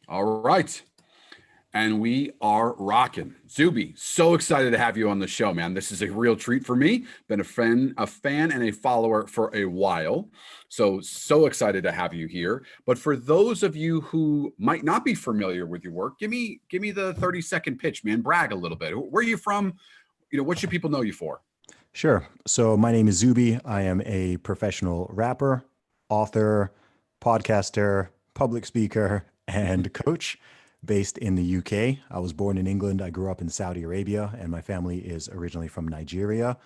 All right. And we are rocking. Zuby, so excited to have you on the show, man. This is a real treat for me. Been a fan and a follower for a while. So excited to have you here. But for those of you who might not be familiar with your work, give me the 30-second pitch, man. Brag a little bit. Where are you from? What should people know you for? Sure. So my name is Zuby. I am a professional rapper, author, podcaster, public speaker, and coach based in the UK. I was born in England. I grew up in Saudi Arabia, and my family is originally from Nigeria.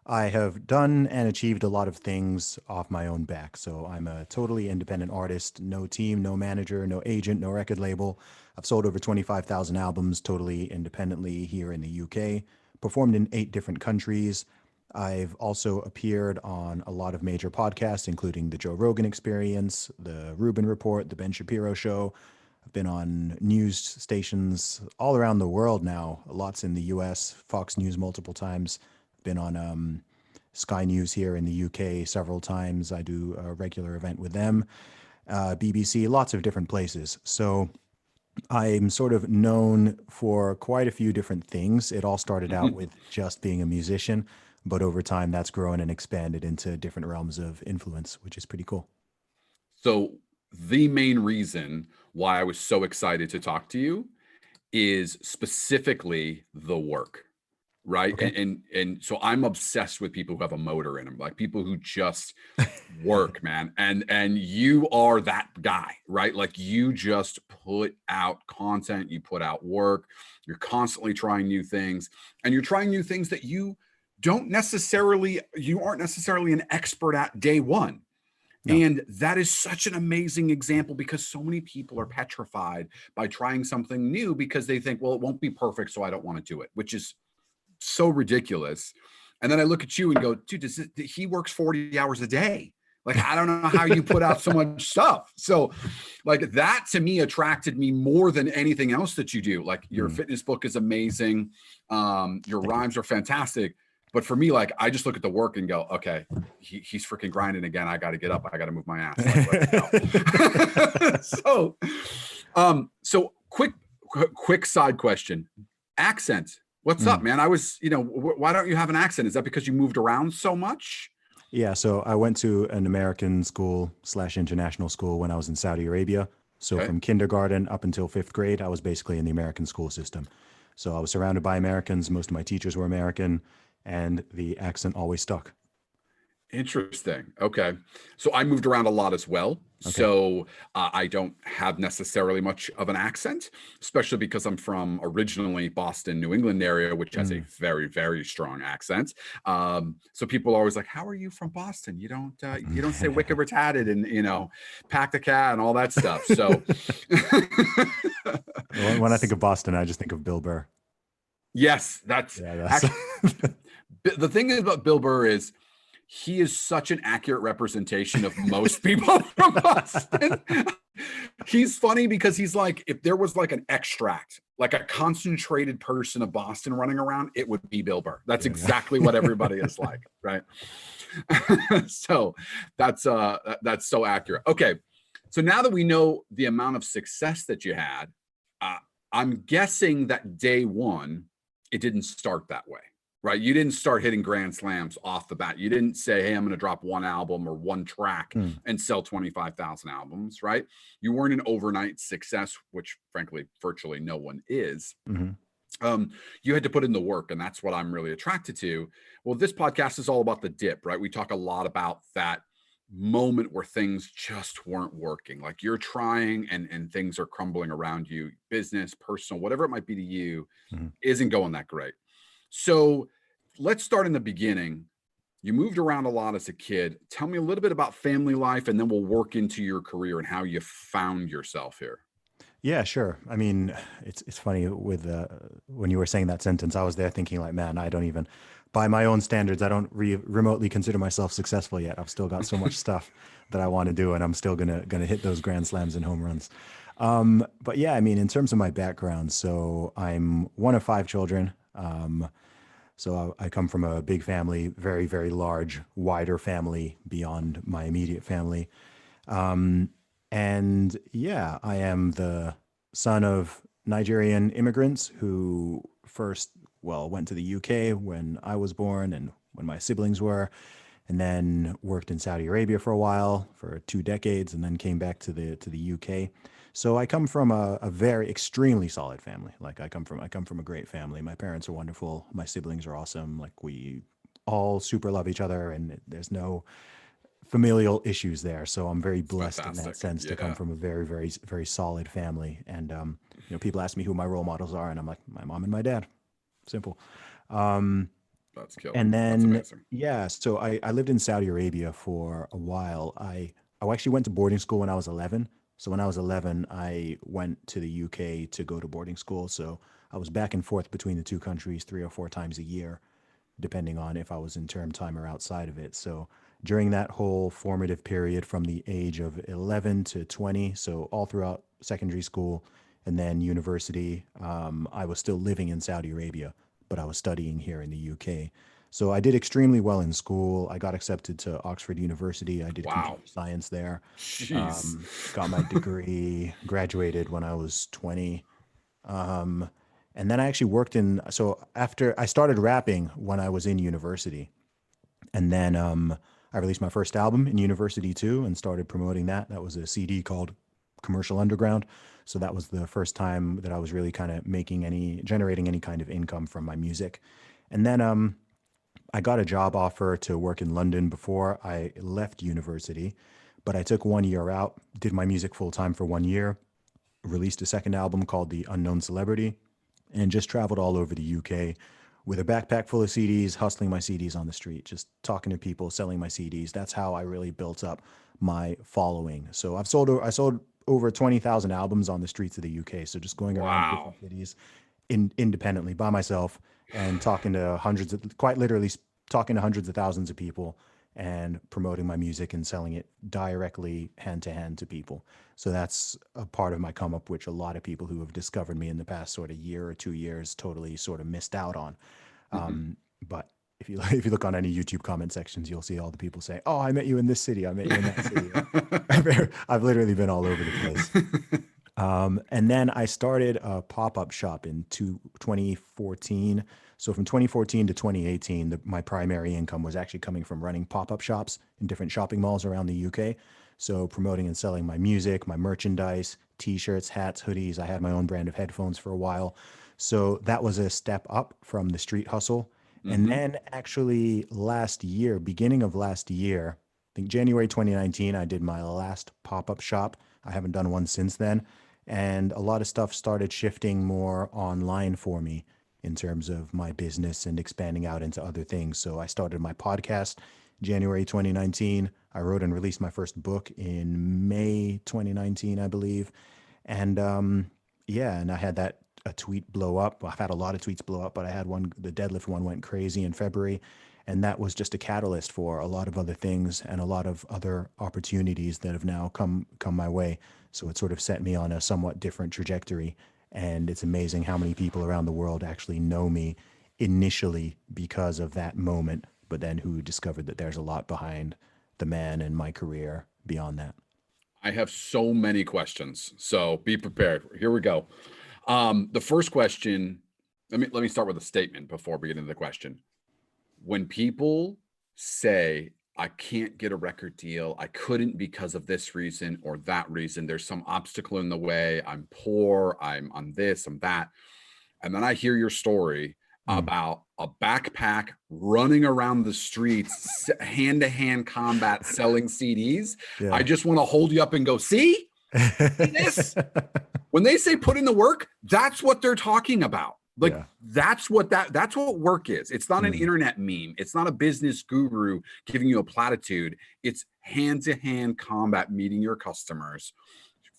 I have done and achieved a lot of things off my own back. So I'm a totally independent artist, no team, no manager, no agent, no record label. I've sold over 25,000 albums totally independently here in the UK, performed in 8 different countries. I've also appeared on a lot of major podcasts, including the Joe Rogan Experience, the Rubin Report, the Ben Shapiro Show. I've been on news stations all around the world now, lots in the US, Fox News multiple times. I've been on Sky News here in the UK several times. I do a regular event with them, BBC, lots of different places. So I'm sort of known for quite a few different things. It all started out with just being a musician, but over time that's grown and expanded into different realms of influence, which is pretty cool. So the main reason why I was so excited to talk to you is specifically the work, right? Okay. And so I'm obsessed with people who have a motor in them, like people who just work, man. And you are that guy, right? Like you just put out content, you put out work, you're constantly trying new things, and you're trying new things that you aren't necessarily an expert at day one. No. And that is such an amazing example because so many people are petrified by trying something new because they think, well, it won't be perfect, so I don't want to do it, which is so ridiculous. And then I look at you and go, dude, he works 40 hours a day. Like, I don't know how you put out so much stuff. So, like, that to me attracted me more than anything else that you do. Like, your fitness book is amazing. Your Thank you. rhymes are fantastic. But for me, like, I just look at the work and go, okay, he's freaking grinding again. I got to get up. I got to move my ass. Like, let's go. So quick side question. Accent. What's up, man? Why don't you have an accent? Is that because you moved around so much? Yeah, so I went to an American school slash international school when I was in Saudi Arabia. So Okay. from kindergarten up until fifth grade, I was basically in the American school system. So I was surrounded by Americans. Most of my teachers were American, and the accent always stuck. Interesting. Okay. So I moved around a lot as well. Okay. So I don't have necessarily much of an accent, especially because I'm from originally Boston, New England area, which has a Mm. very, very strong accent. So people are always like, "How are you from Boston? You don't say wicked retarded and pack the cat and all that stuff." So When I think of Boston, I just think of Bill Burr. yes, that's Yeah, that's actually the thing about Bill Burr is he is such an accurate representation of most people from Boston. He's funny because he's like, if there was like an extract, like a concentrated person of Boston running around, it would be Bill Burr. That's yeah, exactly what everybody is like, right? So that's so accurate. Okay, so now that we know the amount of success that you had, uh, I'm guessing that day one, it didn't start that way, right? You didn't start hitting grand slams off the bat. You didn't say, hey, I'm going to drop one album or one track yeah. and sell 25,000 albums, right? You weren't an overnight success, which frankly, virtually no one is. Hmm. You had to put in the work, and that's what I'm really attracted to. Well, this podcast is all about the dip, right? We talk a lot about that moment where things just weren't working, like you're trying and things are crumbling around you, business, personal, whatever it might be to you, Hmm. isn't going that great. So let's start in the beginning. You moved around a lot as a kid. Tell me a little bit about family life, and then we'll work into your career and how you found yourself here. Yeah, sure. I mean, it's funny with when you were saying that sentence, I was there thinking like, man, I don't even, by my own standards, I don't remotely consider myself successful yet. I've still got so much stuff that I want to do, and I'm still gonna hit those grand slams and home runs. But yeah, I mean, in terms of my background, so I'm one of 5 children. So I come from a big family, very, very large, wider family beyond my immediate family. Um, and yeah, I am the son of Nigerian immigrants who first, well, went to the UK when I was born and when my siblings were, and then worked in Saudi Arabia for a while for 2 decades, and then came back to the UK. So I come from a very extremely solid family. Like I come from a great family. My parents are wonderful. My siblings are awesome. Like we all super love each other, and there's no familial issues there. So I'm very It's blessed in that fantastic. sense to come Yeah. from a very, very, very solid family. And people ask me who my role models are, and I'm like, my mom and my dad. Simple. Um, That's killer. and That's then amazing. yeah, so I lived in Saudi Arabia for a while. I actually went to boarding school when I was 11. So when I was 11, I went to the UK to go to boarding school. So I was back and forth between the two countries 3 or 4 times a year, depending on if I was in term time or outside of it. So during that whole formative period from the age of 11 to 20, so all throughout secondary school and then university, I was still living in Saudi Arabia, but I was studying here in the UK. So I did extremely well in school. I got accepted to Oxford University. I did Wow. computer science there. Jeez. Got my degree, graduated when I was 20. Um, and then I actually worked in, so after I started rapping when I was in university, and then I released my first album in university too and started promoting that. That was a CD called Commercial Underground. So that was the first time that I was really kind of generating any kind of income from my music. And then I got a job offer to work in London before I left university, but I took 1 year out, did my music full time for 1 year, released a second album called The Unknown Celebrity, and just traveled all over the UK with a backpack full of CDs, hustling my CDs on the street, just talking to people, selling my CDs. That's how I really built up my following. So I sold over 20,000 albums on the streets of the UK. So just going around Wow. different cities independently by myself and talking to quite literally talking to hundreds of thousands of people and promoting my music and selling it directly hand to hand to people. So that's a part of my come up, which a lot of people who have discovered me in the past sort of year or 2 years totally sort of missed out on. Mhm. But if you if you look on any YouTube comment sections, you'll see all the people say, "Oh, I met you in this city. I met you in that city." I've literally been all over the place. And then I started a pop up shop in 2014. So from 2014 to 2018, my primary income was actually coming from running pop up shops in different shopping malls around the UK. So promoting and selling my music, my merchandise, t shirts, hats, hoodies. I had my own brand of headphones for a while. So that was a step up from the street hustle. And Hmm. then actually last year, beginning of last year, I think January 2019, I did my last pop up shop. I haven't done one since then, and a lot of stuff started shifting more online for me in terms of my business and expanding out into other things. So I started my podcast January 2019. I wrote and released my first book in May 2019, I believe. And yeah, and I had that a tweet blow up. I've had a lot of tweets blow up, but I had one, the deadlift one went crazy in February. And that was just a catalyst for a lot of other things and a lot of other opportunities that have now come my way. So it sort of set me on a somewhat different trajectory. And it's amazing how many people around the world actually know me initially because of that moment, but then who discovered that there's a lot behind the man and my career beyond that. I have so many questions, so be prepared. Here we go. The first question, let me start with a statement before we get into the question. When people say, I can't get a record deal, I couldn't because of this reason or that reason, there's some obstacle in the way, I'm poor, I'm on this, I'm that. And then I hear your story Mm, about a backpack running around the streets, hand to hand combat selling CDs. I yeah. just want to hold you up and go, see this? When they say put in the work, that's what they're talking about. Like Yeah. that's what work is. It's not an Mm. internet meme. It's not a business guru giving you a platitude. It's hand-to-hand combat, meeting your customers,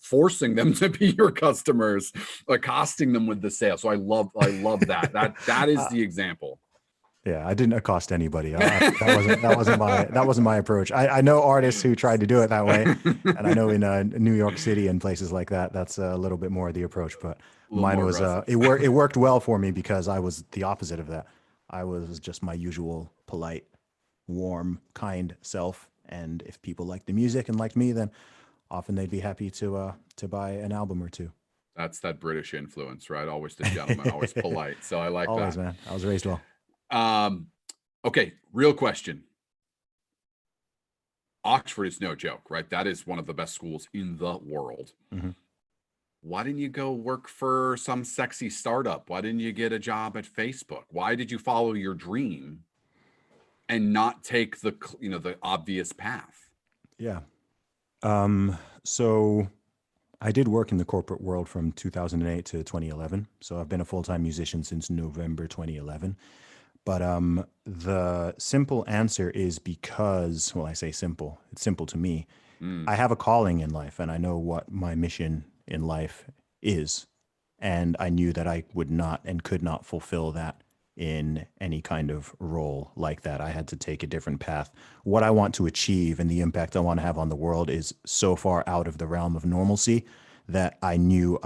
forcing them to be your customers, accosting them with the sale. So I love that. That is Uh, the example. yeah, I didn't accost anybody. That wasn't my approach. I know artists who tried to do it that way, and I know in New York City and places like that, that's a little bit more the approach. But A little mine more was aggressive. it worked well for me because I was the opposite of that. I was just my usual polite, warm, kind self, and if people liked the music and liked me, then often they'd be happy to buy an album or two. That's that British influence, right? Always the gentleman, always polite. So I like Always, that. man. I was raised well. Um, okay, real question. Oxford is no joke, right? That is one of the best schools in the world. Mhm. Why didn't you go work for some sexy startup? Why didn't you get a job at Facebook? Why did you follow your dream and not take the obvious path? Yeah. So I did work in the corporate world from 2008 to 2011. So I've been a full-time musician since November 2011. But the simple answer is because, well, I say simple, it's simple to me. Mm, I have a calling in life and I know what my mission in life is. And I knew that I would not and could not fulfill that in any kind of role like that. I had to take a different path. What I want to achieve and the impact I want to have on the world is so far out of the realm of normalcy that I knew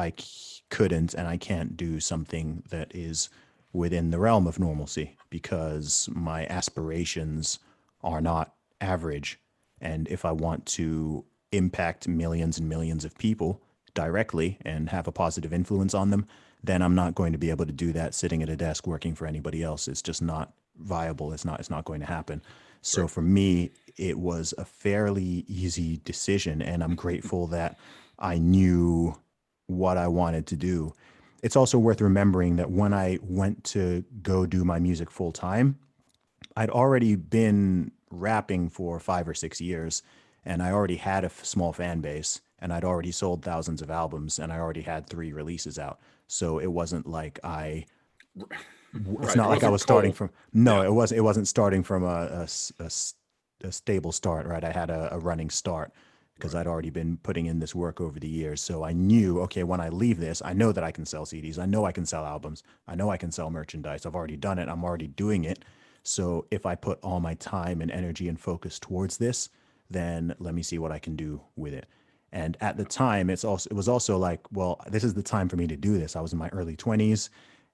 couldn't and I can't do something that is within the realm of normalcy because my aspirations are not average. And if I want to impact millions and millions of people directly and have a positive influence on them, then I'm not going to be able to do that sitting at a desk working for anybody else. It's just not viable. It's not going to happen. So right. for me, it was a fairly easy decision. And I'm grateful that I knew what I wanted to do. It's also worth remembering that when I went to go do my music full time, I'd already been rapping for 5 or 6 years, and I already had a small fan base, and I'd already sold thousands of albums, and I already had 3 releases out. So it wasn't like it's Right. It not like I wasn't was starting cold. from, no, Yeah. it wasn't starting from a stable start, right? I had a running start because Right. I'd already been putting in this work over the years. So I knew, okay, when I leave this, I know that I can sell CDs. I know I can sell albums. I know I can sell merchandise. I've already done it. I'm already doing it. So if I put all my time and energy and focus towards this, then let me see what I can do with it. And at the time, it was also like, well, this is the time for me to do this. I was in my early 20s,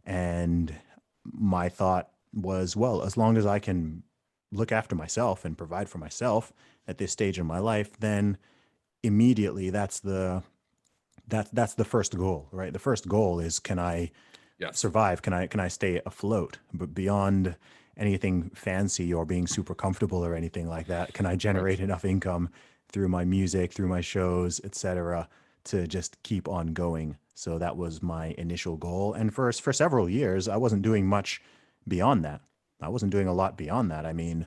and my thought was, well, as long as I can look after myself and provide for myself at this stage in my life, then immediately that's the first goal, right? The first goal is, can I Yes. survive? Can I stay afloat? But beyond anything fancy or being super comfortable or anything like that, can I Right. generate enough income through my music, through my shows, etc., to just keep on going? So that was my initial goal. And for several years, I wasn't doing much beyond that. I wasn't doing a lot beyond that. I mean,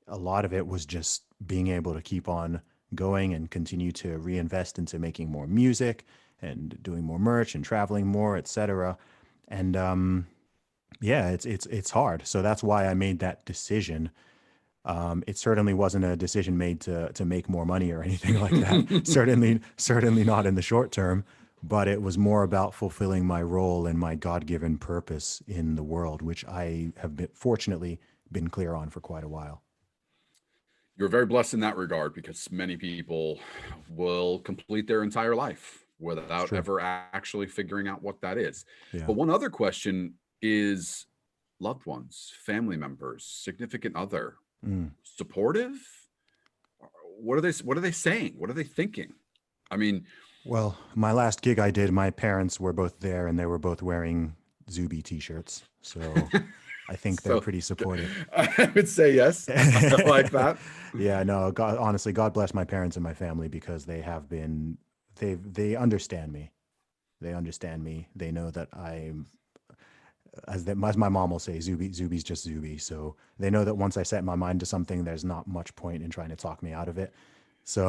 a lot of it was just being able to keep on going and continue to reinvest into making more music and doing more merch and traveling more, etc. And yeah, it's hard. So that's why I made that decision. It certainly wasn't a decision made to make more money or anything like that. Certainly not in the short term. But it was more about fulfilling my role and my God-given purpose in the world, which I have fortunately been clear on for quite a while. You're very blessed in that regard because many people will complete their entire life It's without true. ever actually figuring out what that is. Yeah. But one other question is loved ones, family members, significant other, Mm. supportive? What are they saying? What are they thinking? I mean, Well, my last gig I did, my parents were both there and they were both wearing Zuby t-shirts. So I think they're so pretty supportive. I would say yes. I like that. Yeah, no, God, honestly, God bless my parents and my family because they understand me. They understand me. They know that as my mom will say, Zuby's just Zuby. So they know that once I set my mind to something, there's not much point in trying to talk me out of it. So,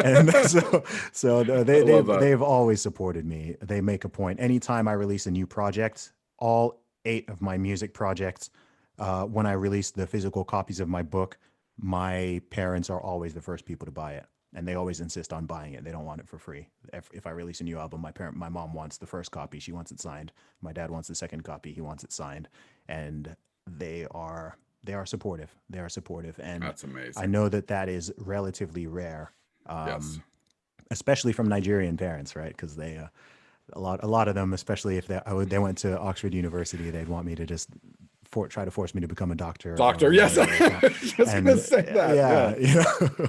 and I love that. they've always supported me. They make a point. Anytime I release a new project, all 8 of my music projects, when I release the physical copies of my book, my parents are always the first people to buy it, and they always insist on buying it. They don't want it for free. If I release a new album, my mom wants the first copy. She wants it signed. My dad wants the second copy. He wants it signed, and they are supportive. They are supportive, and That's I amazing. know that that is relatively rare, Yes. especially from Nigerian parents, right? Because a lot of them, especially if they went to Oxford University, they'd want me to just try to force me to become a doctor or a Doctor, yes. lawyer or whatnot. Just And gonna say that. yeah, Yeah. you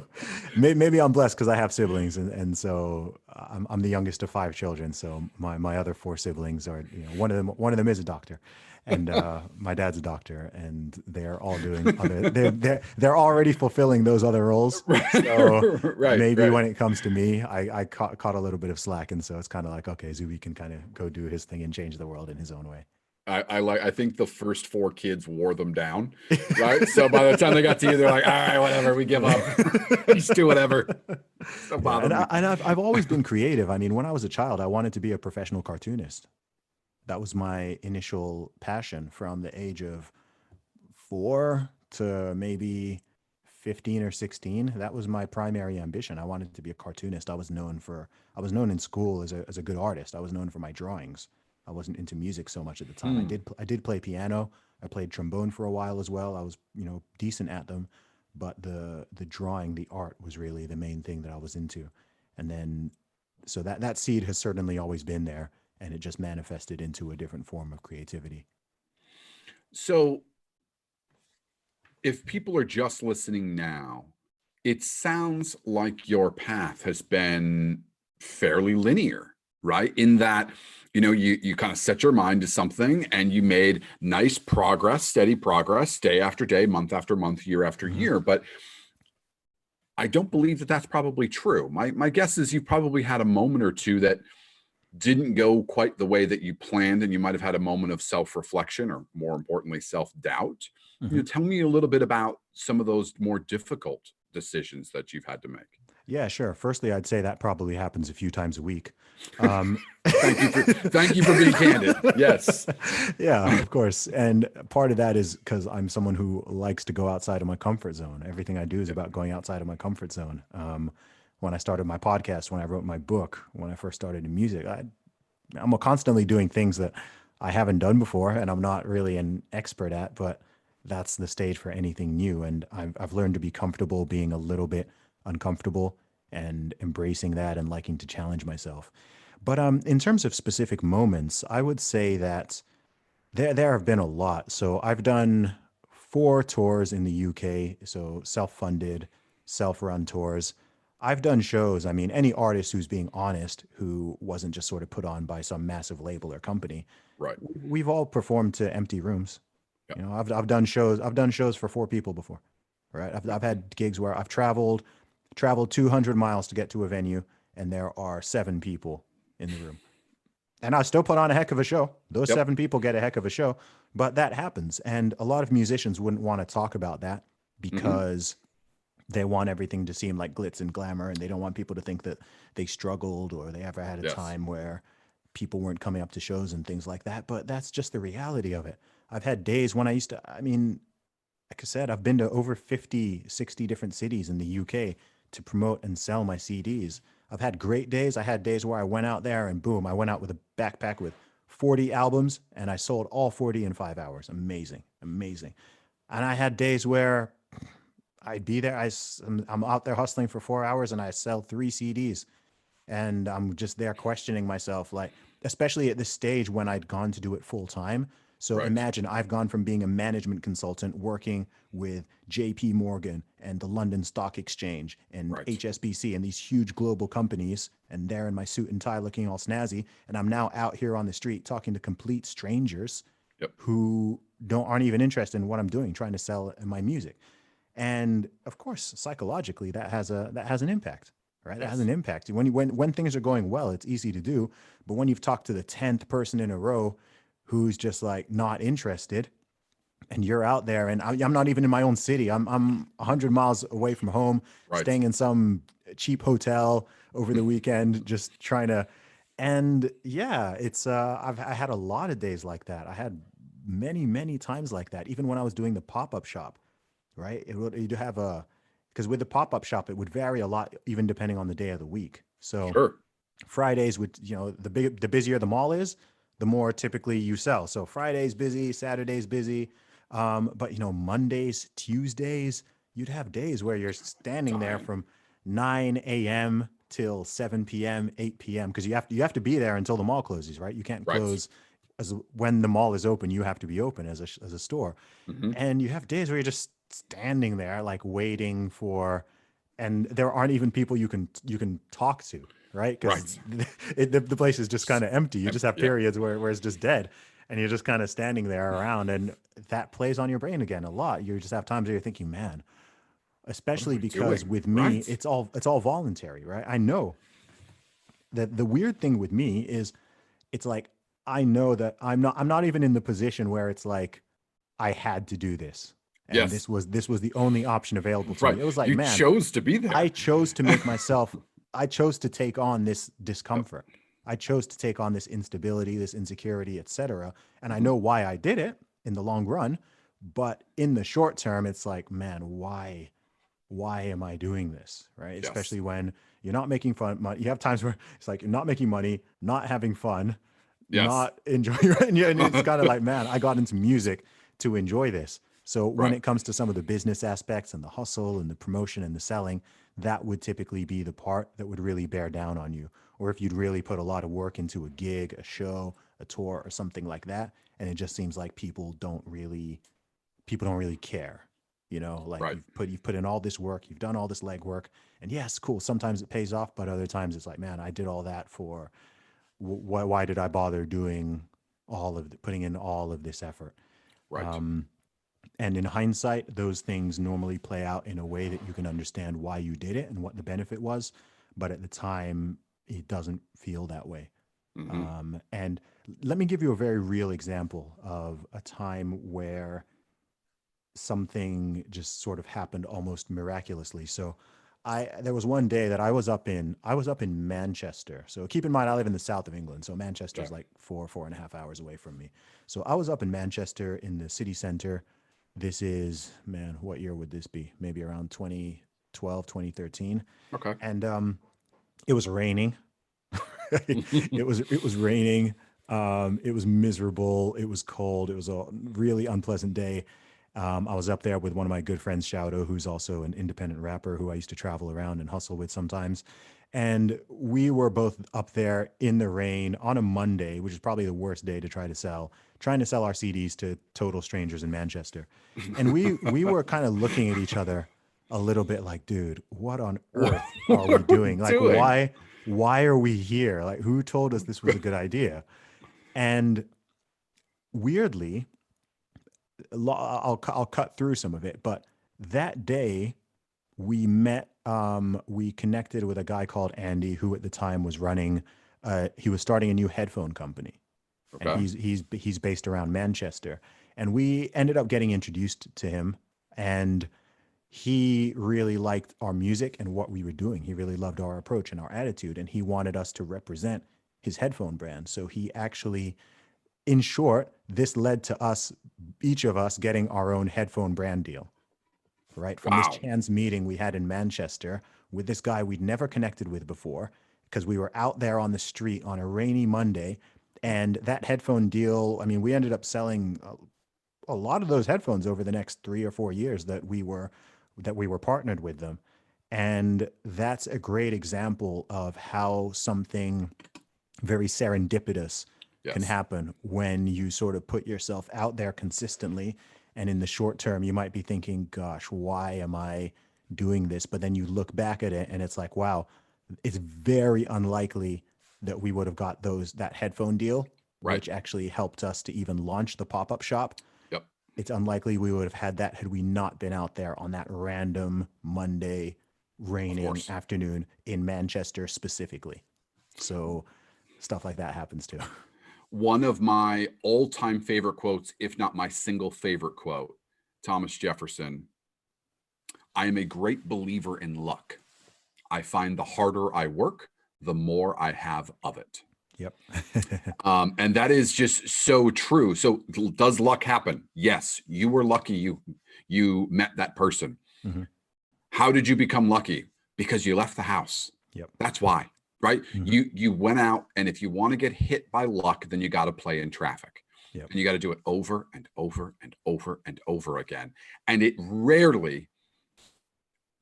know, maybe I'm blessed because I have siblings, and so I'm the youngest of five children. So my other four siblings are, you know, one of them is a doctor, and my dad's a doctor, and they're all doing other they're already fulfilling those other roles. So Right, maybe right. when it comes to me, I caught a little bit of slack, and so it's kind of like, okay, Zuby can kind of go do his thing and change the world in his own way. I think the first four kids wore them down, right? So by the time they got to you, they're like, all right, whatever, we give up. Just do whatever. Don't Yeah, bother me. I've always been creative. I mean, when I was a child, I wanted to be a professional cartoonist. That was my initial passion from the age of 4 to maybe 15 or 16. That was my primary ambition. I wanted to be a cartoonist. I was known in school as a good artist. I was known for my drawings. I wasn't into music so much at the time. Hmm. I did play piano. I played trombone for a while as well. I was, you know, decent at them, but the drawing, the art was really the main thing that I was into. And then so that seed has certainly always been there, and it just manifested into a different form of creativity. So if people are just listening now, it sounds like your path has been fairly linear, right? In that, you know, you kind of set your mind to something and you made nice progress, steady progress, day after day, month after month, year after Mhm. year. But I don't believe that that's probably true. My guess is you probably had a moment or two that didn't go quite the way that you planned, and you might have had a moment of self-reflection, or more importantly, self-doubt. You know, Mhm. tell me a little bit about some of those more difficult decisions that you've had to make. Yeah, sure. Firstly, I'd say that probably happens a few times a week. Um, Thank you for being candid. Yes. yeah, of course. And part of that is because I'm someone who likes to go outside of my comfort zone. Everything I do is Yep. about going outside of my comfort zone. When I started my podcast, when I wrote my book, when I first started in music, I'm constantly doing things that I haven't done before and I'm not really an expert at, but that's the stage for anything new. And I've learned to be comfortable being a little bit uncomfortable and embracing that and liking to challenge myself. But in terms of specific moments, I would say that there have been a lot. So I've done 4 tours in the UK, so self-funded, self-run tours. I've done shows. I mean, any artist who's being honest, who wasn't just sort of put on by some massive label or company, Right. we've all performed to empty rooms. Yep. You know, I've done shows. I've done shows for 4 people before, right? I've had gigs where I've traveled 200 miles to get to a venue, and there are 7 people in the room. And I still put on a heck of a show. Those Yep. 7 people get a heck of a show, but that happens. And a lot of musicians wouldn't want to talk about that Hmm. because they want everything to seem like glitz and glamour, and they don't want people to think that they struggled or they ever had a Yes. time where people weren't coming up to shows and things like that. But that's just the reality of it. I've had days when I mean, like I said, I've been to over 50, 60 different cities in the UK to promote and sell my CDs. I've had great days. I had days where I went out there and boom, I went out with a backpack with 40 albums and I sold all 40 in 5 hours. Amazing, amazing. And I had days where I'd be there. I'm out there hustling for 4 hours and I sell 3 CDs. And I'm just there questioning myself, like, especially at this stage when I'd gone to do it full time. So Right. imagine I've gone from being a management consultant working with JP Morgan and the London Stock Exchange and Right. HSBC and these huge global companies, and there in my suit and tie looking all snazzy. And I'm now out here on the street talking to complete strangers Yep. who aren't even interested in what I'm doing, trying to sell my music. And of course, psychologically, that has an impact, right? That has Yes. an impact. When things are going well, it's easy to do, but when you've talked to the 10th person in a row who's just like not interested, and you're out there, and I'm not even in my own city. I'm 100 miles away from home, Right. staying in some cheap hotel over the weekend, just trying to. And yeah, I had a lot of days like that. I had many times like that. Even when I was doing the pop up shop, right? You'd have because with the pop up shop, it would vary a lot, even depending on the day of the week. So Sure. Fridays would, you know, the busier the mall is, the more typically you sell. So Friday's busy, Saturday's busy. But you know, Mondays, Tuesdays, you'd have days where you're standing there Dying. from 9 a.m. till 7 p.m., 8 p.m. because you have to be there until the mall closes, right? You can't Right. close when the mall is open, you have to be open as a store. Hmm. And you have days where you're just standing there like waiting for, and there aren't even people you can talk to, right? Because Right. the place is just kind of empty. You just have Yeah. periods where it's just dead, and you're just kind of standing there around, and that plays on your brain again a lot. You just have times where you're thinking, man, What am especially I because doing? with me, Right. it's all voluntary, right? I know that the weird thing with me is it's like I know that I'm not even in the position where it's like I had to do this. And Yes. this was the only option available to me. Right. It was like, You man, chose to be I there. chose to make myself, I chose to take on this Yep. discomfort. I chose to take on this instability, this insecurity, etc. And I Hmm. know why I did it in the long run, but in the short term, it's like, man, why am I doing this? Right? Yes. Especially when you're not making fun money. You have times where it's like you're not making money, not having fun, Yes. not enjoying and it's kind of like, man, I got into music to enjoy this. So when Right. it comes to some of the business aspects and the hustle and the promotion and the selling, that would typically be the part that would really bear down on you. Or if you'd really put a lot of work into a gig, a show, a tour, or something like that, and it just seems like people don't really care. Like Right. you've put in all this work, you've done all this legwork, and yes, cool. Sometimes it pays off, but other times it's like, man, I did all that for why did I bother doing putting in all of this effort? Right. And in hindsight, those things normally play out in a way that you can understand why you did it and what the benefit was. But at the time, it doesn't feel that way. Hmm. And let me give you a very real example of a time where something just sort of happened almost miraculously. So there was one day that I was up in Manchester. So keep in mind I live in the south of England. So Manchester Yeah. is like 4.5 hours away from me. So I was up in Manchester in the city center. This is, man, what year would this be? Maybe around 2012, 2013. Okay. And it was raining. It was raining. It was miserable. It was cold. It was a really unpleasant day. I was up there with one of my good friends, Shouto, who's also an independent rapper who I used to travel around and hustle with sometimes. And we were both up there in the rain on a Monday, which is probably the worst day to trying to sell our CDs to total strangers in Manchester. And we were kind of looking at each other a little bit like, dude, what on What earth are we are we doing? Like, doing? why are we here? Like, who told us this was a good idea? And weirdly, I'll cut through some of it, but that day we connected with a guy called Andy, who at the time was he was starting a new headphone company, and Okay. he's based around Manchester, and we ended up getting introduced to him, and he really liked our music and what we were doing. He really loved our approach and our attitude, and he wanted us to represent his headphone brand. So he actually, in short, this led to each of us getting our own headphone brand deal, right? From this Wow. chance meeting we had in Manchester with this guy we'd never connected with before, because we were out there on the street on a rainy Monday. And that headphone deal, I mean, we ended up selling a lot of those headphones over the next 3 or 4 years that we were partnered with them. And that's a great example of how something very serendipitous can Yes. happen when you sort of put yourself out there consistently. And in the short term, you might be thinking, gosh, why am I doing this? But then you look back at it and it's like, wow, it's very unlikely that we would have got that headphone deal, Right. which actually helped us to even launch the pop-up shop. Yep. It's unlikely we would have had that had we not been out there on that random Monday Of raining course. afternoon in Manchester specifically. So stuff like that happens too. One of my all-time favorite quotes, if not my single favorite quote, Thomas Jefferson, I am a great believer in luck. I find the harder I work, the more I have of it. Yep. And that is just so true. So does luck happen? Yes, you were lucky you met that person. Hmm. How did you become lucky? Because you left the house. Yep. That's why, right? Hmm. You went out, and if you want to get hit by luck, then you got to play in traffic. Yep. And you got to do it over and over and over and over again. And it rarely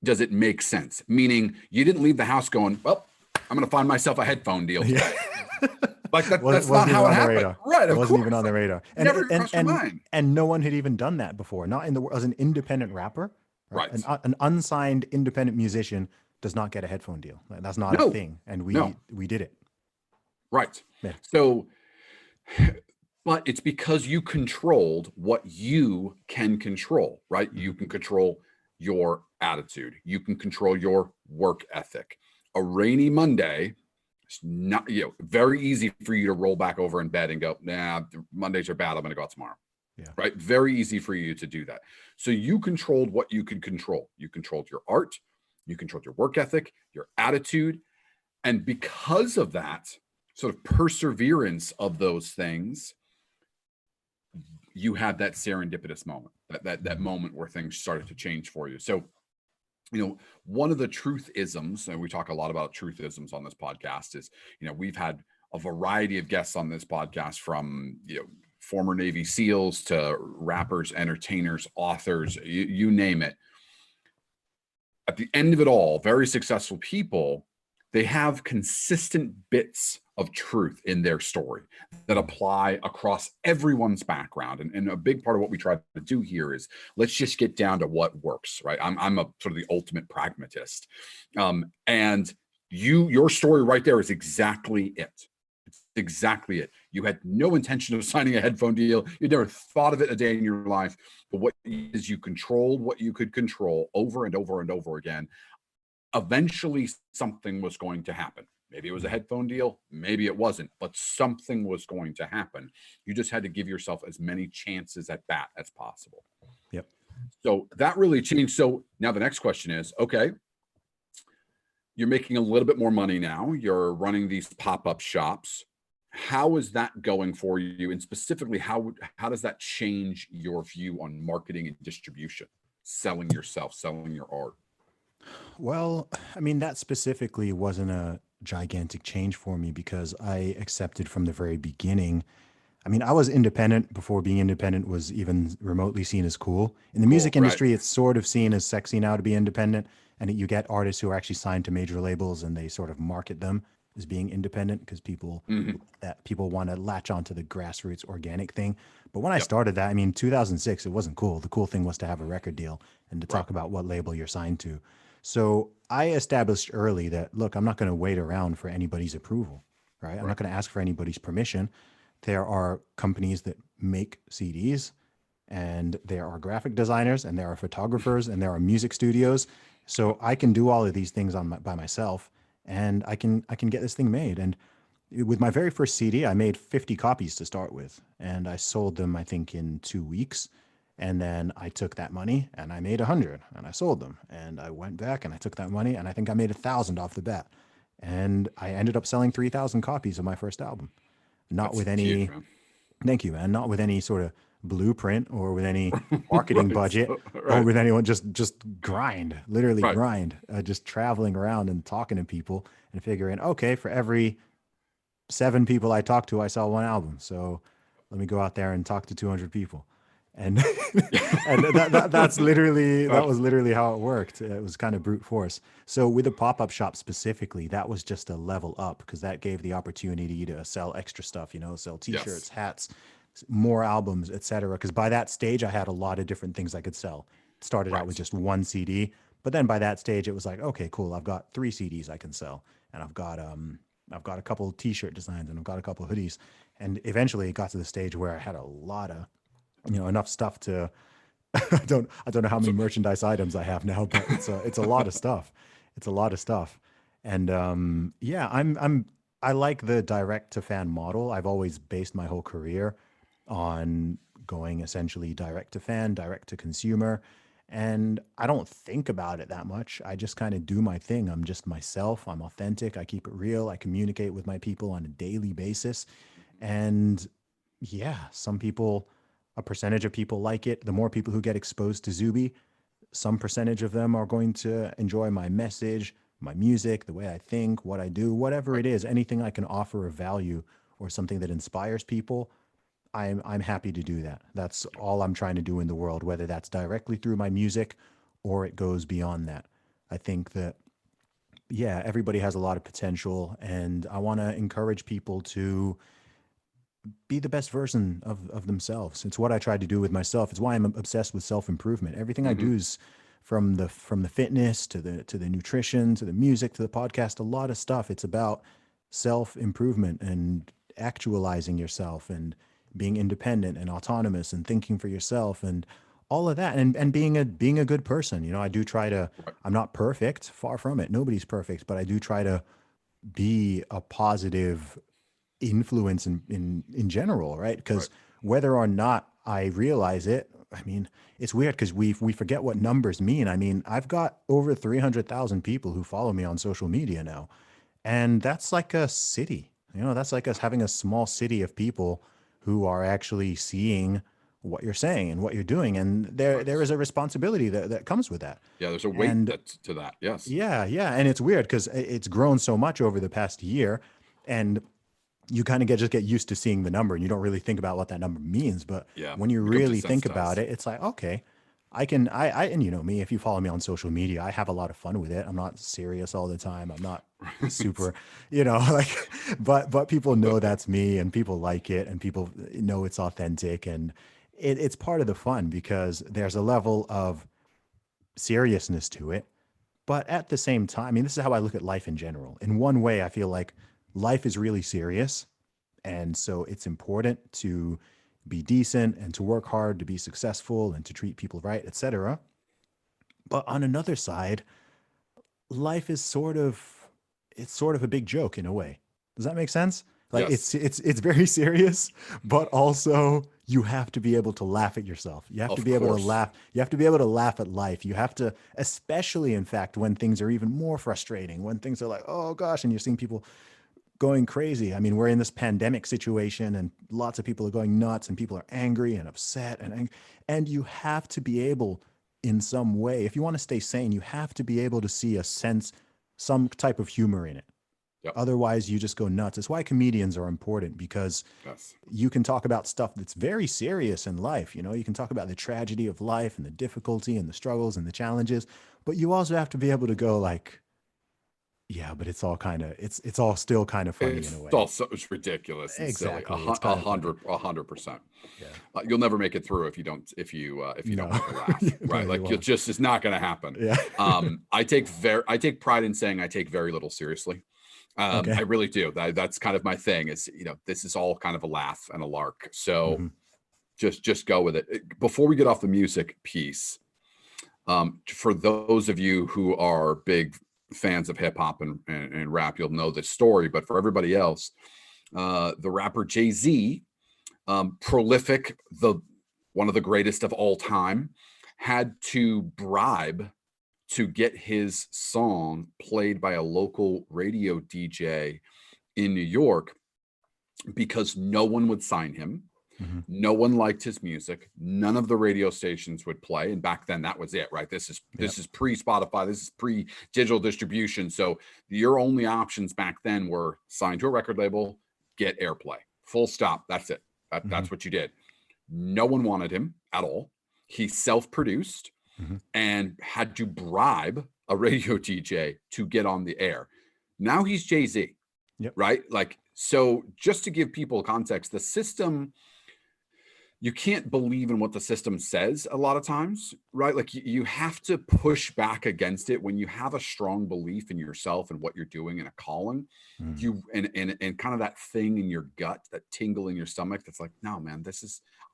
does it make sense. Meaning you didn't leave the house going, well, I'm going to find myself a headphone deal Yeah. today. Like that's not Wasn't even how it on the happened. radar. Right. It Of wasn't even course. on the Like, radar. never even crossed your mind. And no one had even done that before. Not in the as an independent rapper, right? Right. An unsigned independent musician does not get a headphone deal. Like, that's not a No, thing. And no. we did it. Right. Yeah. So, but it's because you controlled what you can control, right? You can control your attitude. You can control your work ethic. A rainy Monday, it's not, very easy for you to roll back over in bed and go, nah, Mondays are bad. I'm going to go out tomorrow. Yeah. Right. Very easy for you to do that. So you controlled what you could control. You controlled your art. You controlled your work ethic, your attitude. And because of that sort of perseverance of those things, you had that serendipitous moment, that moment where things started to change for you. So, one of the truth-isms, and we talk a lot about truth-isms on this podcast, is, we've had a variety of guests on this podcast, from, former Navy SEALs to rappers, entertainers, authors, you name it. At the end of it all, very successful people, they have consistent bits of truth in their story that apply across everyone's background. And a big part of what we try to do here is, let's just get down to what works, right? I'm a sort of the ultimate pragmatist. And your story right there is exactly it. It's exactly it. You had no intention of signing a headphone deal. You never thought of it a day in your life. But what is, you controlled what you could control over and over and over again. Eventually, something was going to happen. Maybe it was a headphone deal, maybe it wasn't, but something was going to happen. You just had to give yourself as many chances at bat as possible. Yep. So that really changed. So now the next question is, okay, you're making a little bit more money now. You're running these pop-up shops. How is that going for you? And specifically, how does that change your view on marketing and distribution, selling yourself, selling your art? Well, I mean, that specifically wasn't a gigantic change for me because I accepted from the very beginning. I mean, I was independent before being independent was even remotely seen as cool. In the Cool, music right? industry, it's sort of seen as sexy now to be independent. And you get artists who are actually signed to major labels and they sort of market them as being independent because Mhm. people want to latch onto the grassroots organic thing. But when I Yep. started that, I mean, 2006, it wasn't cool. The cool thing was to have a record deal and to Right. talk about what label you're signed to. So I established early that, look, I'm not going to wait around for anybody's approval, right? I'm Right. not going to ask for anybody's permission. There are companies that make CDs, and there are graphic designers, and there are photographers, and there are music studios. So I can do all of these things by myself, and I can get this thing made. And with my very first CD, I made 50 copies to start with, and I sold them, I think, in 2 weeks. And then I took that money and I made 100 and I sold them. And I went back and I took that money and I think I made 1,000 off the bat. And I ended up selling 3,000 copies of my first album. Not That's with huge, any, man. thank you, man, not with any sort of blueprint or with any marketing Right. budget or Right. with anyone, just grind, literally Right. grind, just traveling around and talking to people and figuring, okay, for every 7 people I talk to, I sell one album. So let me go out there and talk to 200 people. And and that Right. was literally how it worked. It was kind of brute force. So with the pop-up shop specifically, that was just a level up because that gave the opportunity to sell extra stuff, sell Yes. t-shirts, hats, more albums, etc. Because by that stage, I had a lot of different things I could sell. It started out with Right. just one CD, but then by that stage, it was like, okay, cool. I've got 3 CDs I can sell, and I've got a couple of t-shirt designs and I've got a couple of hoodies. And eventually it got to the stage where I had a lot of, enough stuff to, I don't know how many So, merchandise items I have now, but it's a lot of stuff. It's a lot of stuff. And yeah, I like the direct to fan model. I've always based my whole career on going essentially direct to fan, direct to consumer. And I don't think about it that much. I just kind of do my thing. I'm just myself. I'm authentic. I keep it real. I communicate with my people on a daily basis. And yeah, some people, a percentage of people like it. The more people who get exposed to Zuby, some percentage of them are going to enjoy my message, my music, the way I think, what I do, whatever right. it is, anything I can offer of value or something that inspires people. I'm happy to do that. That's all I'm trying to do in the world, whether that's directly through my music or it goes beyond that. I think that yeah, everybody has a lot of potential, and I want to encourage people to be the best version of themselves. It's what I try to do with myself. It's why I'm obsessed with self-improvement. Everything I Hmm. do is from the fitness to the nutrition to the music to the podcast, a lot of stuff. It's about self-improvement and actualizing yourself and being independent and autonomous and thinking for yourself and all of that and being a good person. I do try to. Right. I'm not perfect, far from it. Nobody's perfect, but I do try to be a positive influence in general, right? Right. Because whether or not I realize it, I mean, it's weird because we forget what numbers mean. I mean, I've got over 300,000 people who follow me on social media now, and that's like a city. That's like us having a small city of people who are actually seeing what you're saying and what you're doing, and there Right. there is a responsibility that comes with that. Yeah, there's a weight And that to that. Yes. yeah, yeah, and it's weird because it's grown so much over the past year, and you kind of just get used to seeing the number and you don't really think about what that number means. But Yeah. when you Become really think about desensitized. it, it's like, okay, I and you know me, if you follow me on social media, I have a lot of fun with it. I'm not serious all the time. I'm not super, like, but people know that's me and people like it and people know it's authentic and it's part of the fun because there's a level of seriousness to it. But at the same time, I mean, this is how I look at life in general. In one way, I feel like life is really serious and so it's important to be decent and to work hard to be successful and to treat people right, etc. But on another side, life is sort of a big joke in a way. Does that make sense? Like Yes. it's very serious, but also you have to be able to laugh at yourself. You have to Of be able to course. laugh. You have to be able to laugh at life. You have to, especially in fact, when things are even more frustrating, when things are like, oh gosh, and you're seeing people going crazy. I mean, we're in this pandemic situation and lots of people are going nuts and people are angry and upset and you have to be able in some way, if you want to stay sane, you have to be able to see a sense, some type of humor in it. Yep. Otherwise, you just go nuts. It's why comedians are important because Yes. you can talk about stuff that's very serious in life. You can talk about the tragedy of life and the difficulty and the struggles and the challenges, but you also have to be able to go like, yeah, but it's all still kind of funny in It's a way. also it's ridiculous and silly. Exactly. It's kind of funny. 100%. Yeah. You'll never make it through if you don't No. make a laugh, No, right? you Like you'll won't. just it's not going to happen. Yeah. I take pride in saying I take very little seriously. I Okay. really do. That's kind of my thing. Is this is all kind of a laugh and a lark. So Hmm. just go with it. Before we get off the music piece, for those of you who are big fans of hip hop and rap, you'll know this story. But for everybody else, the rapper Jay-Z, prolific, the one of the greatest of all time, had to bribe to get his song played by a local radio DJ in New York because no one would sign him. Hmm. No one liked his music. None of the radio stations would play. And back then that was it, right? This is Yep. pre-Spotify. This is pre-digital distribution. So your only options back then were sign to a record label, get airplay. Full stop. That's it. Hmm. That's what you did. No one wanted him at all. He self-produced Hmm. and had to bribe a radio DJ to get on the air. Now he's Jay-Z, Yep. right? Like, so just to give people context, the system, you can't believe in what the system says a lot of times, right? Like you have to push back against it when you have a strong belief in yourself and what you're doing and a calling. Hmm. You and kind of that thing in your gut, that tingle in your stomach that's like, no, man,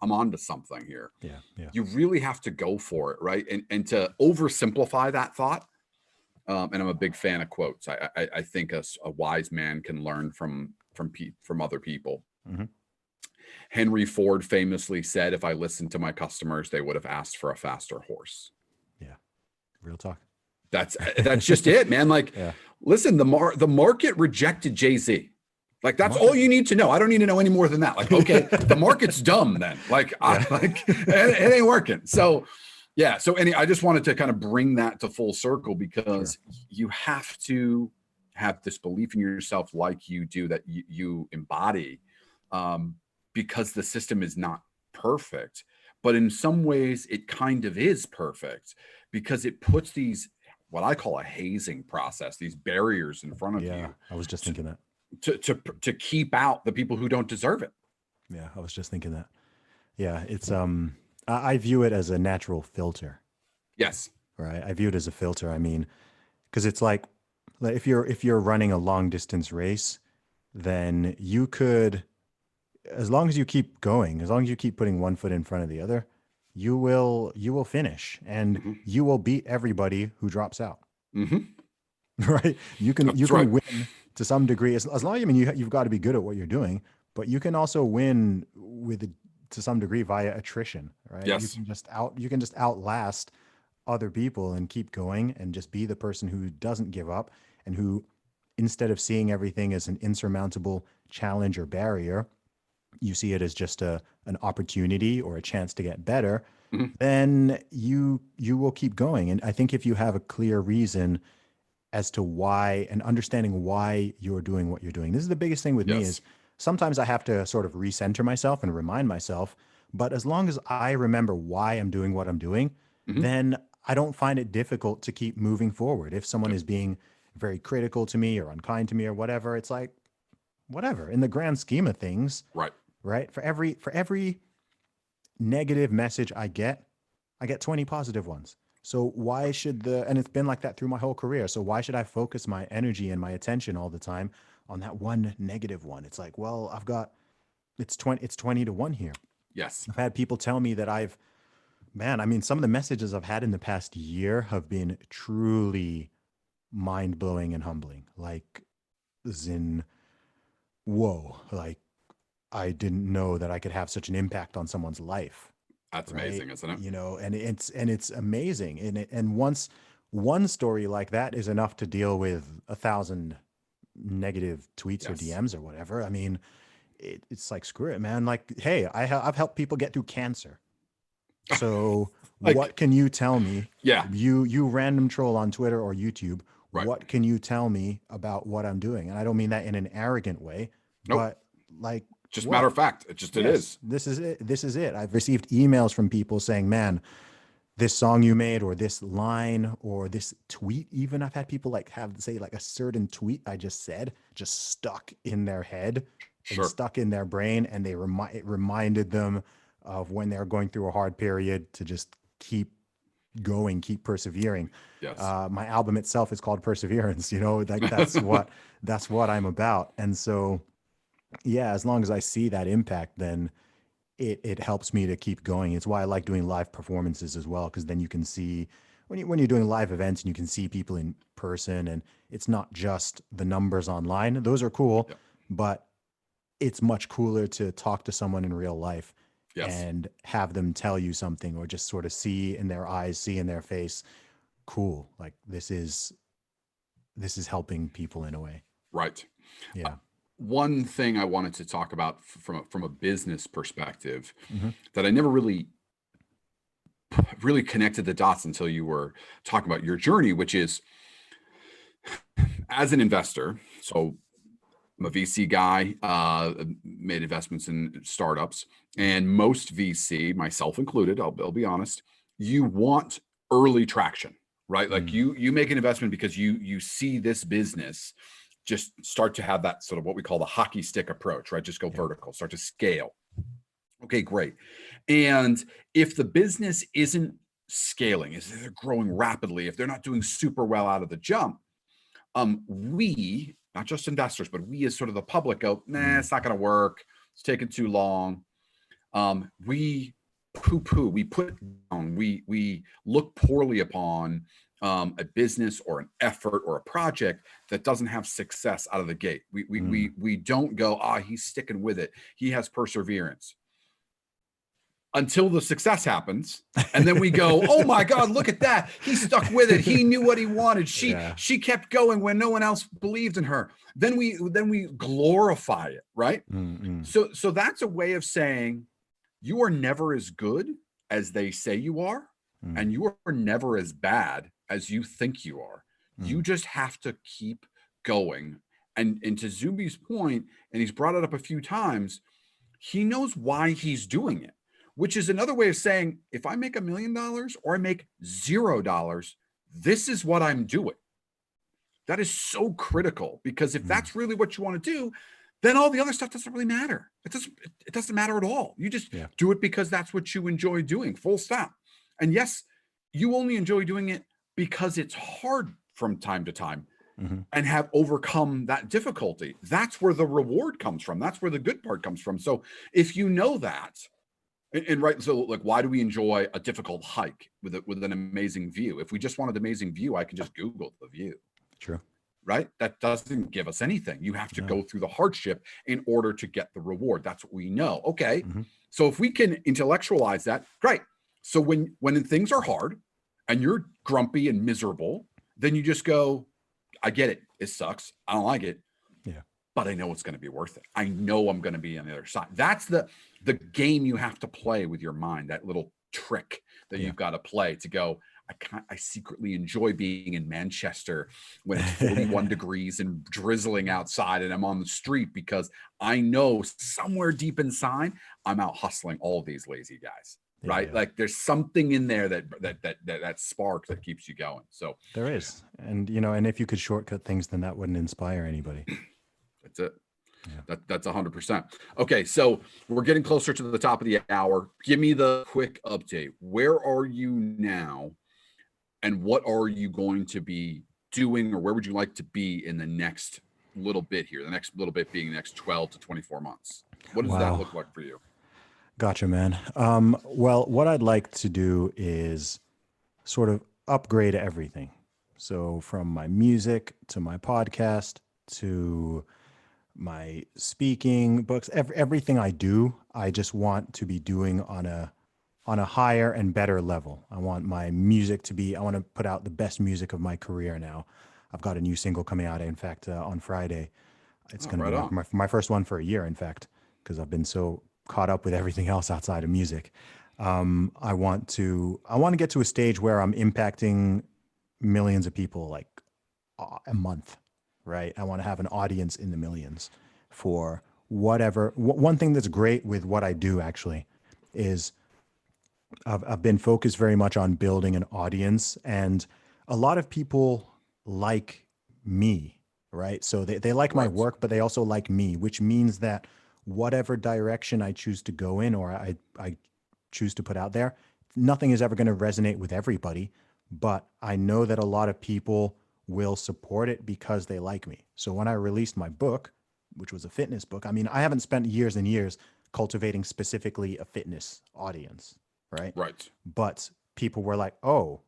I'm on to something here. Yeah. Yeah. You really have to go for it, right? And to oversimplify that thought, and I'm a big fan of quotes. I think a wise man can learn from other people. Hmm. Henry Ford famously said, "If I listened to my customers, they would have asked for a faster horse." Yeah. Real talk. That's just it, man. Like, Yeah. listen, the market rejected Jay-Z. Like The that's all market. you need to know. I don't need to know any more than that. Like, okay, the market's dumb then. Like, Yeah. it ain't working. So, yeah. So, I just wanted to kind of bring that to full circle Sure. because you have to have this belief in yourself, like you do, that you embody, um, because the system is not perfect, but in some ways, it kind of is perfect because it puts these what I call a hazing process, these barriers in front of Yeah, you I was just to, thinking that. to keep out the people who don't deserve it. Yeah, I was just thinking that. Yeah, it's I view it as a natural filter, Yes. right? I view it as a filter. I mean, because it's like if you're running a long distance race, then you could, as long as you keep going, as long as you keep putting one foot in front of the other, you will finish and Hmm. you will beat everybody who drops out. Hmm. Right? You That's can right. win to some degree as long, I mean, you've got to be good at what you're doing, but you can also win to some degree via attrition, right? Yes. You can just outlast other people and keep going and just be the person who doesn't give up and who, instead of seeing everything as an insurmountable challenge or barrier, you see it as just an opportunity or a chance to get better, Hmm. then you will keep going. And I think if you have a clear reason as to why and understanding why you're doing what you're doing. This is the biggest thing with me is Yes. sometimes I have to sort of recenter myself and remind myself, but as long as I remember why I'm doing what I'm doing, Hmm. then I don't find it difficult to keep moving forward. If someone Yep. is being very critical to me or unkind to me or whatever, it's like whatever. In the grand scheme of things, Right. right? For every negative message I get 20 positive ones. So why should and it's been like that through my whole career. So why should I focus my energy and my attention all the time on that one negative one? It's like, well, it's 20 to 1 here. Yes. I've had people tell me that man, I mean, some of the messages I've had in the past year have been truly mind blowing and humbling. Like, as in, whoa, like I didn't know that I could have such an impact on someone's life, That's right? amazing, isn't it? And it's amazing. And once one story like that is enough to deal with 1,000 negative tweets or Yes. DMs or whatever. I mean, it's like screw it, man. Like, hey, I've helped people get through cancer. So Like, what can you tell me? yeah. You random troll on Twitter or YouTube. Right. What can you tell me about what I'm doing? And I don't mean that in an arrogant way, Nope. but like Just matter what? of fact. It Yes, is. this is it. This is it. I've received emails from people saying, "Man, this song you made or this line or this tweet," even I've had people like have say like a certain tweet I just said just stuck in their head and Sure. stuck in their brain, and it reminded them of when they're going through a hard period to just keep going, keep persevering. Yes. My album itself is called Perseverance, like that's what I'm about. And so yeah, as long as I see that impact, then it helps me to keep going. It's why I like doing live performances as well, because then you can see when you're doing live events and you can see people in person, and it's not just the numbers online. Those are cool, Yep. but it's much cooler to talk to someone in real life Yes. and have them tell you something or just sort of see in their eyes, see in their face, cool, like this is helping people in a way. Right. Uh, Yeah. One thing I wanted to talk about from a business perspective Hmm. that I never really connected the dots until you were talking about your journey, which is as an investor. So I'm a VC guy, made investments in startups, and most VC, myself included, I'll be honest, you want early traction, right? Like Mm. you make an investment because you see this business just start to have that sort of what we call the hockey stick approach, right? Just go Yeah. vertical, start to scale. Okay, great. And if the business isn't scaling, if they're growing rapidly, if they're not doing super well out of the jump, we, not just investors, but we as sort of the public go, nah, Mm. it's not going to work. It's taking too long. We poo-poo, we put down, we look poorly upon a business or an effort or a project that doesn't have success out of the gate. Mm. We don't go, he's sticking with it. He has perseverance until the success happens, and then we go, oh my god, look at that, he stuck with it, he knew what he wanted, Yeah. she kept going when no one else believed in her. Then we glorify it, right? Mm. So that's a way of saying you are never as good as they say you are, Mm. and you are never as bad as you think you are. You Mm. just have to keep going. And to Zuby's point, and he's brought it up a few times, he knows why he's doing it, which is another way of saying if I make $1 million or I make $0, this is what I'm doing. That is so critical, because if that's really what you want to do, then all the other stuff doesn't really matter. It doesn't matter at all. You just do it because that's what you enjoy doing, full stop. And yes, you only enjoy doing it because it's hard from time to time and have overcome that difficulty. That's where the reward comes from. That's where the good part comes from. So if you know that, and right, so like, why do we enjoy a difficult hike with an amazing view? If we just wanted amazing view, I could just Google the view. True. Right? That doesn't give us anything. You have to go through the hardship in order to get the reward. That's what we know. Okay. So if we can intellectualize that, great. So when things are hard and you're grumpy and miserable, then you just go, I get it. It sucks. I don't like it. Yeah. But I know it's going to be worth it. I know I'm going to be on the other side. That's the game you have to play with your mind, that little trick that you've got to play to go, I secretly enjoy being in Manchester when it's 41 degrees and drizzling outside and I'm on the street, because I know somewhere deep inside I'm out hustling all these lazy guys. Right? Like there's something in there that spark that keeps you going. So there is. And and if you could shortcut things, then that wouldn't inspire anybody. That's it. Yeah. That's 100%. Okay, so we're getting closer to the top of the hour. Give me the quick update. Where are you now? And what are you going to be doing, or where would you like to be in the next little bit here? The next little bit being the next 12 to 24 months. What does that look like for you? Gotcha, man. Well, what I'd like to do is sort of upgrade everything. So from my music to my podcast to my speaking, books, everything I do, I just want to be doing on a higher and better level. I want my music I want to put out the best music of my career now. I've got a new single coming out, in fact, on Friday. It's going to be my first one for a year, in fact, because I've been so caught up with everything else outside of music. I want to get to a stage where I'm impacting millions of people like a month, right? I want to have an audience in the millions for whatever. One thing that's great with what I do actually is I've been focused very much on building an audience, and a lot of people like me, right? So they like my work, but they also like me, which means that whatever direction I choose to go in, or I choose to put out there, nothing is ever going to resonate with everybody, but I know that a lot of people will support it because they like me. So when I released my book, which was a fitness book, I mean, I haven't spent years and years cultivating specifically a fitness audience, right? Right. But people were like, oh,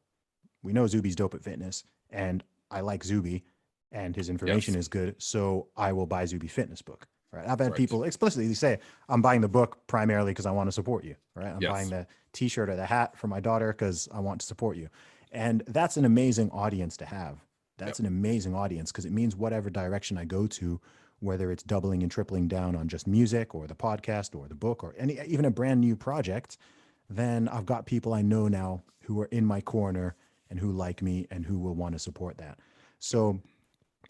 we know Zuby's dope at fitness, and I like Zuby, and his information is good, so I will buy Zuby fitness book. Right. I've had people explicitly say, I'm buying the book primarily because I want to support you. Right. I'm buying the t-shirt or the hat for my daughter because I want to support you. And that's an amazing audience to have. That's an amazing audience, because it means whatever direction I go to, whether it's doubling and tripling down on just music or the podcast or the book or even a brand new project, then I've got people I know now who are in my corner and who like me and who will want to support that. So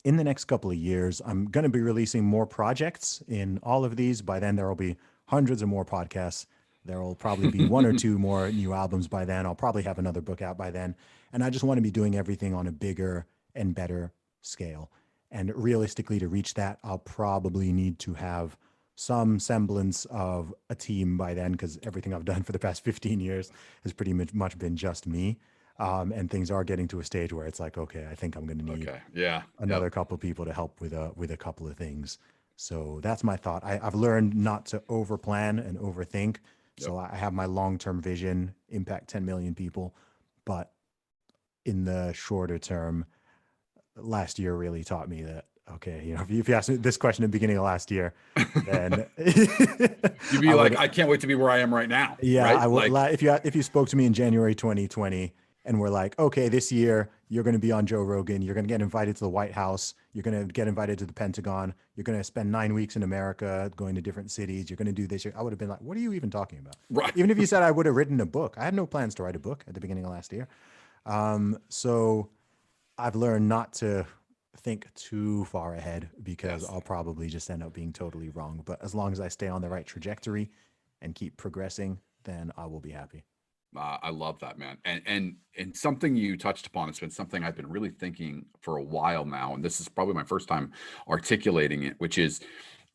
in the next couple of years, I'm going to be releasing more projects in all of these. By then, there will be hundreds of more podcasts. There will probably be one or two more new albums by then. I'll probably have another book out by then. And I just want to be doing everything on a bigger and better scale. And realistically, to reach that, I'll probably need to have some semblance of a team by then, because everything I've done for the past 15 years has pretty much been just me. And things are getting to a stage where it's like, okay, I think I'm going to need another couple of people to help with a couple of things. So that's my thought. I've learned not to overplan and overthink. So I have my long-term vision, impact 10 million people. But in the shorter term, last year really taught me that, okay, if you asked me this question at the beginning of last year, then you'd be like, I can't wait to be where I am right now. Yeah, right? I would. If you spoke to me in January 2020 and we're like, okay, this year you're going to be on Joe Rogan, you're going to get invited to the White House, you're going to get invited to the Pentagon, you're going to spend 9 weeks in America going to different cities, you're going to do this, I would have been like, what are you even talking about? Right. Even if you said I would have written a book, I had no plans to write a book at the beginning of last year. So I've learned not to think too far ahead, because I'll probably just end up being totally wrong. But as long as I stay on the right trajectory and keep progressing, then I will be happy. I love that, man. And something you touched upon, it's been something I've been really thinking for a while now, and this is probably my first time articulating it, which is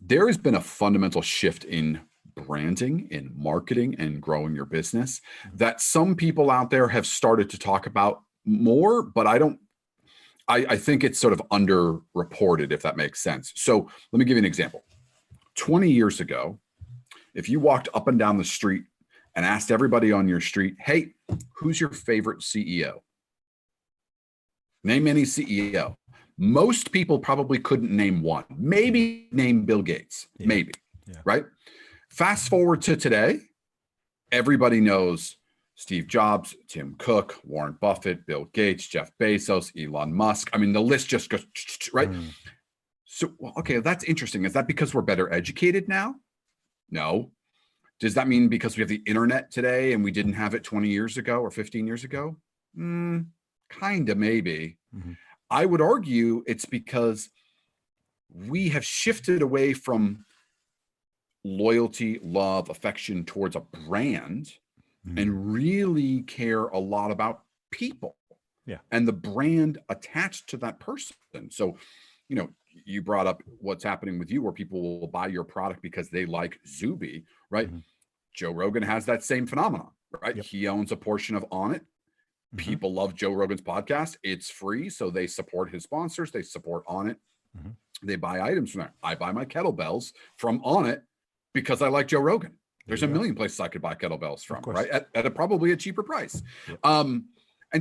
there has been a fundamental shift in branding, in marketing, and growing your business that some people out there have started to talk about more, but I don't. I think it's sort of underreported, if that makes sense. So let me give you an example. 20 years ago, if you walked up and down the street and asked everybody on your street, hey, who's your favorite CEO? Name any CEO. Most people probably couldn't name one. Maybe name Bill Gates. Yeah. Maybe. Yeah. Right? Fast forward to today, everybody knows Steve Jobs, Tim Cook, Warren Buffett, Bill Gates, Jeff Bezos, Elon Musk. I mean, the list just goes, right? So, well, okay, that's interesting. Is that because we're better educated now? No. Does that mean because we have the internet today and we didn't have it 20 years ago or 15 years ago? Kind of, maybe. I would argue it's because we have shifted away from loyalty, love, affection towards a brand and really care a lot about people and the brand attached to that person. So, you know, you brought up what's happening with you where people will buy your product because they like Zuby, right? Joe Rogan has that same phenomenon, right? He owns a portion of On It. People love Joe Rogan's podcast. It's free. So they support his sponsors. They support On It. They buy items from there. I buy my kettlebells from On It because I like Joe Rogan. There's a million places I could buy kettlebells from, right? At probably a cheaper price. And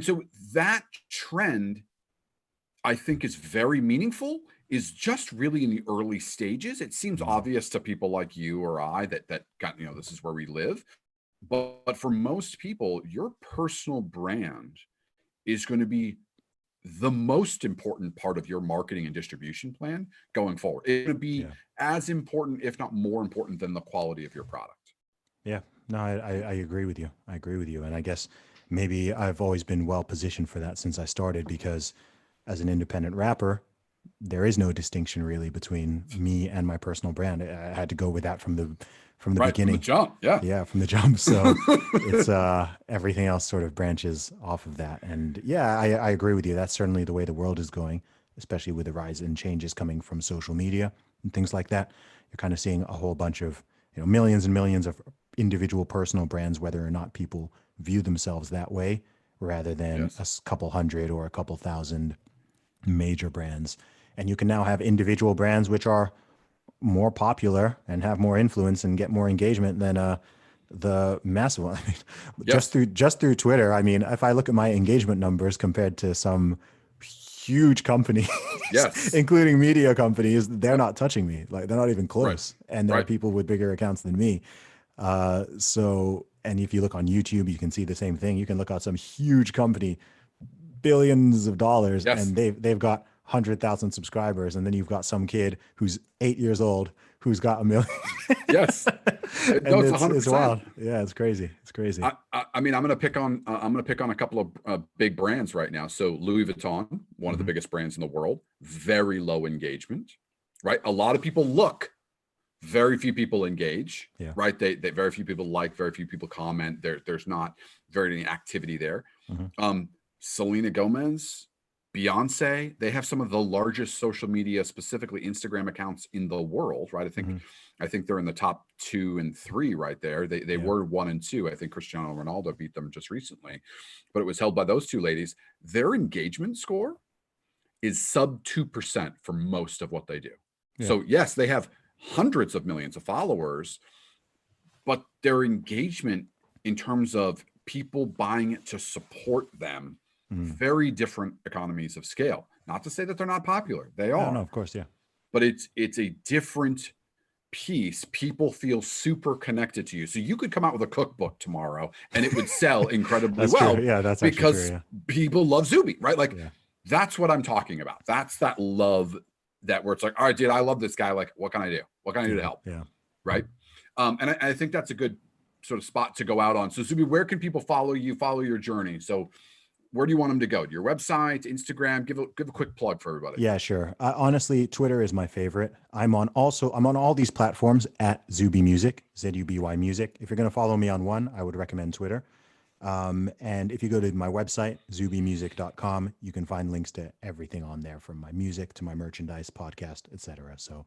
so that trend, I think, is very meaningful, is just really in the early stages. It seems obvious to people like you or I that got, you know, this is where we live. But for most people, your personal brand is going to be the most important part of your marketing and distribution plan going forward. It's going to be as important, if not more important, than the quality of your product. Yeah, no, I agree with you. I agree with you. And I guess maybe I've always been well positioned for that since I started, because as an independent rapper, there is no distinction really between me and my personal brand. I had to go with that from the beginning. From the jump. Yeah, from the jump. So it's everything else sort of branches off of that. And yeah, I agree with you. That's certainly the way the world is going, especially with the rise in changes coming from social media and things like that. You're kind of seeing a whole bunch of, you know, millions and millions of individual personal brands, whether or not people view themselves that way, rather than a couple hundred or a couple thousand major brands. And you can now have individual brands which are more popular and have more influence and get more engagement than the massive one. I mean, just through Twitter. I mean, if I look at my engagement numbers compared to some huge companies, including media companies, they're not touching me. Like, they're not even close. And there are people with bigger accounts than me. So, and if you look on YouTube, you can see the same thing. You can look at some huge company, billions of dollars, and they've got 100,000 subscribers, and then you've got some kid who's 8 years old who's got 1 million. Yes, no, it's wild. Yeah, it's crazy. It's crazy. I mean, I'm gonna pick on a couple of big brands right now. So Louis Vuitton, one of the biggest brands in the world, very low engagement, right? A lot of people look, very few people engage, right? They very few people like, very few people comment. There's not very any activity there. Selena Gomez, Beyonce, they have some of the largest social media, specifically Instagram accounts in the world, right? I think they're in the top 2 and 3 right there. They were 1 and 2. I think Cristiano Ronaldo beat them just recently, but it was held by those two ladies. Their engagement score is sub 2% for most of what they do. So yes, they have hundreds of millions of followers, but their engagement in terms of people buying it to support them, very different economies of scale. Not to say that they're not popular. They are. No, of course, yeah. But it's a different piece. People feel super connected to you. So you could come out with a cookbook tomorrow and it would sell incredibly well. True. Yeah, that's because true, people love Zuby, right? Like that's what I'm talking about. That's that love, that where it's like, all right, dude, I love this guy. Like, what can I do? What can I do to help? Yeah. Right. And I think that's a good sort of spot to go out on. So Zuby, where can people follow you, follow your journey? So where do you want them to go? To your website, Instagram? Give a quick plug for everybody. Yeah, sure. Honestly, Twitter is my favorite. I'm on all these platforms at Zuby Music, Zuby Music. If you're going to follow me on one, I would recommend Twitter. And if you go to my website, zubymusic.com, you can find links to everything on there, from my music to my merchandise, podcast, etc. So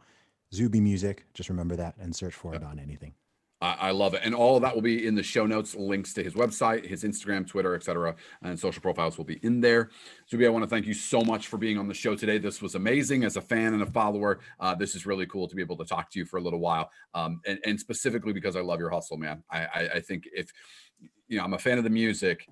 Zuby Music, just remember that and search for it on anything. I love it. And all of that will be in the show notes, links to his website, his Instagram, Twitter, etc. And social profiles will be in there. Zuby, I want to thank you so much for being on the show today. This was amazing. As a fan and a follower, this is really cool to be able to talk to you for a little while. And specifically because I love your hustle, man. I think if, I'm a fan of the music,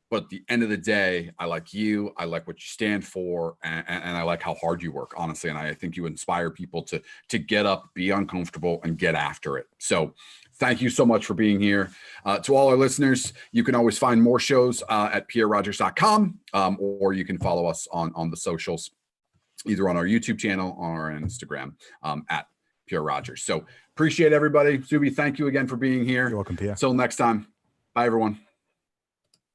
but at the end of the day, I like you. I like what you stand for, and I like how hard you work, honestly. And I think you inspire people to get up, be uncomfortable, and get after it. So thank you so much for being here. To all our listeners, you can always find more shows at pierrerogers.com, or you can follow us on the socials, either on our YouTube channel or on Instagram at Pierre Rogers. So appreciate everybody. Zuby, thank you again for being here. You're welcome, Pierre. Until next time. Bye, everyone.